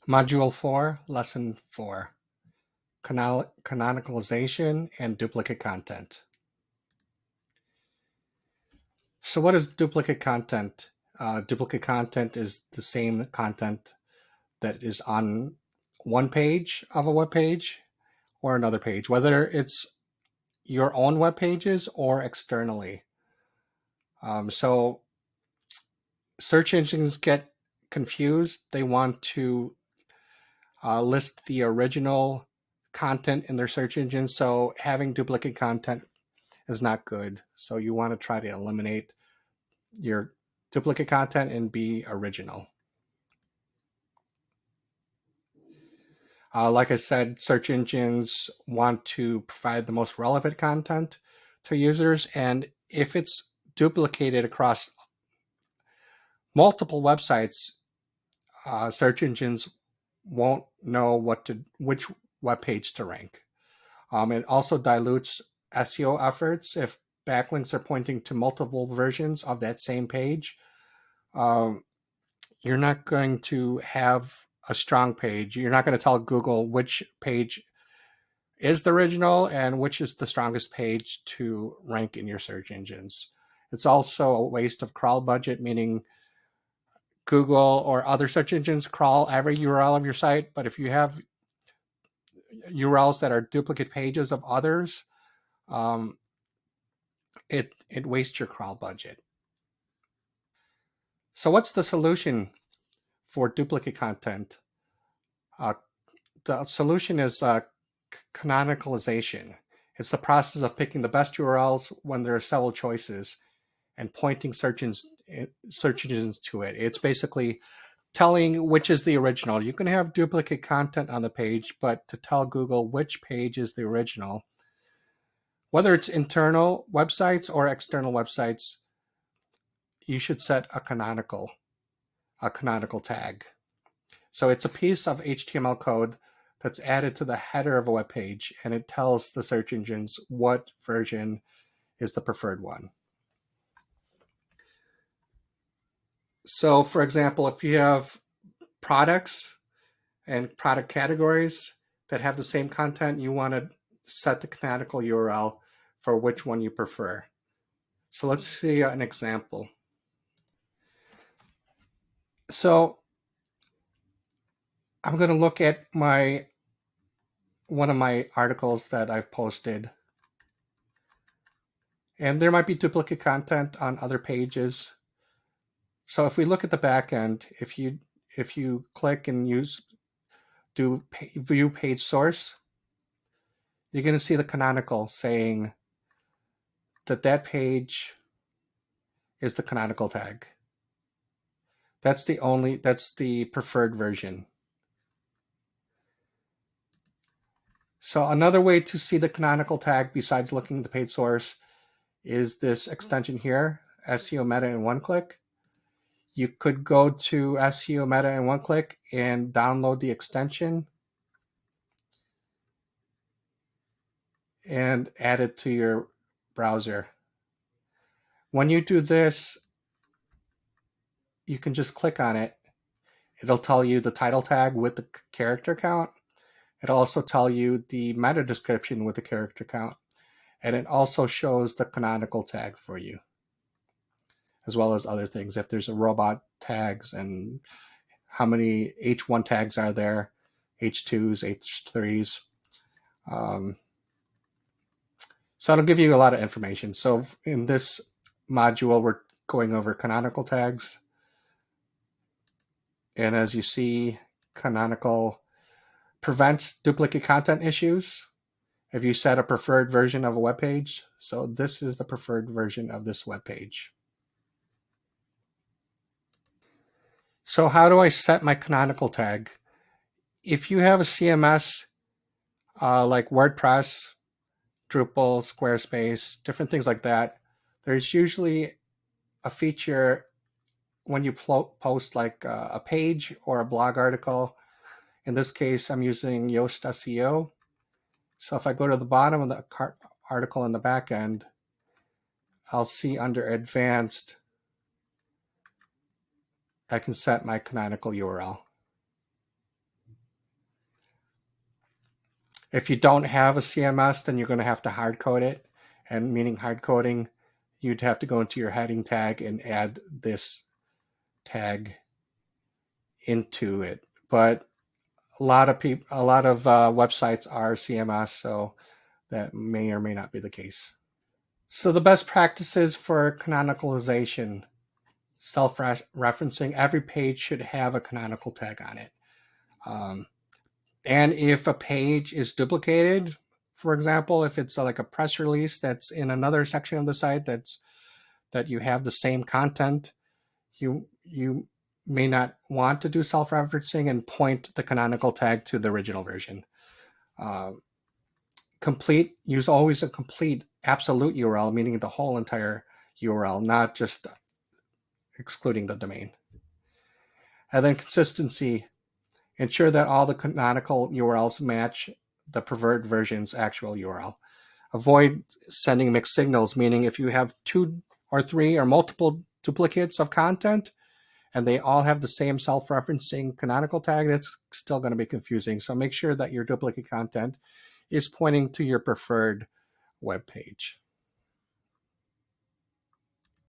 Module 4, Lesson 4, Canonicalization and Duplicate Content. So what is duplicate content? Duplicate content is the same content that is on one page of a web page or another page, whether it's your own web pages or externally. So search engines get confused. They want to list the original content in their search engine. So having duplicate content is not good. So you want to try to eliminate your duplicate content and be original. Like I said, search engines want to provide the most relevant content to users. And if it's duplicated across multiple websites, search engines won't know which web page to rank. It also dilutes SEO efforts if backlinks are pointing to multiple versions of that same page. You're not going to have a strong page. You're not going to tell Google which page is the original and which is the strongest page to rank in your search engines. It's also a waste of crawl budget, meaning Google or other search engines crawl every URL of your site, but if you have URLs that are duplicate pages of others, it wastes your crawl budget. So what's the solution for duplicate content? The solution is canonicalization. It's the process of picking the best URLs when there are several choices and pointing search engines to it. It's basically telling which is the original. You can have duplicate content on the page, but to tell Google which page is the original, whether it's internal websites or external websites, you should set a canonical tag. So it's a piece of HTML code that's added to the header of a web page, and it tells the search engines what version is the preferred one. So for example, if you have products and product categories that have the same content, you want to set the canonical URL for which one you prefer. So let's see an example. So I'm going to look at one of my articles that I've posted. And there might be duplicate content on other pages. So if we look at the back end, if you click and view page source, you're going to see the canonical saying that page is the canonical tag. That's the preferred version. So another way to see the canonical tag besides looking at the page source is this extension here, SEO Meta in one click. You could go to SEO Meta in one click and download the extension and add it to your browser. When you do this, you can just click on it. It'll tell you the title tag with the character count. It'll also tell you the meta description with the character count. And it also shows the canonical tag for you, as well as other things. If there's a robot tags and how many H1 tags are there, H2s, H3s. So it'll give you a lot of information. So in this module, we're going over canonical tags. And as you see, canonical prevents duplicate content issues if you set a preferred version of a web page. So this is the preferred version of this web page. So how do I set my canonical tag? If you have a CMS like WordPress, Drupal, Squarespace, different things like that, there's usually a feature when you post like a page or a blog article. In this case, I'm using Yoast SEO. So if I go to the bottom of the article in the back end, I'll see under advanced, I can set my canonical URL. If you don't have a CMS, then you're going to have to hard code it. And meaning hard coding, you'd have to go into your heading tag and add this tag into it. But a lot of websites are CMS, so that may or may not be the case. So the best practices for canonicalization: self-referencing. Every page should have a canonical tag on it. And if a page is duplicated, for example, if it's like a press release that's in another section of the site that you have the same content, you may not want to do self-referencing and point the canonical tag to the original version. Use always a complete absolute URL, meaning the whole entire URL, not just excluding the domain. And then consistency. Ensure that all the canonical URLs match the preferred version's actual URL. Avoid sending mixed signals, meaning if you have 2 or 3 or multiple duplicates of content and they all have the same self-referencing canonical tag, that's still going to be confusing. So make sure that your duplicate content is pointing to your preferred web page.